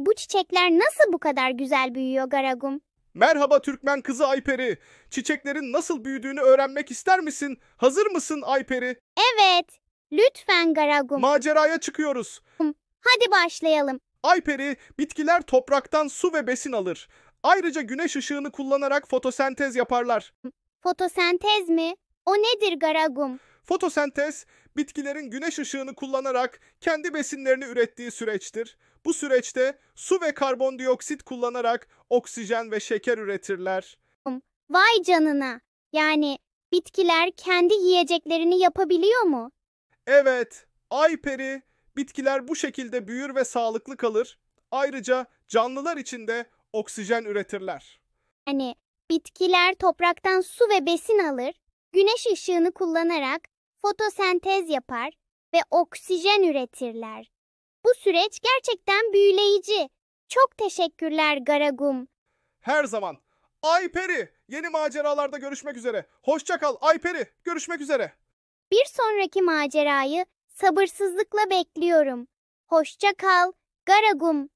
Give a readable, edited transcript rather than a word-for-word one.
Bu çiçekler nasıl bu kadar güzel büyüyor Garagum? Merhaba Türkmen kızı Ayperi. Çiçeklerin nasıl büyüdüğünü öğrenmek ister misin? Hazır mısın Ayperi? Evet, lütfen Garagum. Maceraya çıkıyoruz. Hadi başlayalım. Ayperi, bitkiler topraktan su ve besin alır. Ayrıca güneş ışığını kullanarak fotosentez yaparlar. Fotosentez mi? O nedir Garagum? Fotosentez, bitkilerin güneş ışığını kullanarak kendi besinlerini ürettiği süreçtir. Bu süreçte su ve karbondioksit kullanarak oksijen ve şeker üretirler. Vay canına. Yani bitkiler kendi yiyeceklerini yapabiliyor mu? Evet, Ayperi, bitkiler bu şekilde büyür ve sağlıklı kalır. Ayrıca canlılar için de oksijen üretirler. Yani bitkiler topraktan su ve besin alır, güneş ışığını kullanarak fotosentez yapar ve oksijen üretirler. Bu süreç gerçekten büyüleyici. Çok teşekkürler Garagum. Her zaman. Ayperi, yeni maceralarda görüşmek üzere. Hoşça kal Ayperi, görüşmek üzere. Bir sonraki macerayı sabırsızlıkla bekliyorum. Hoşça kal, Garagum.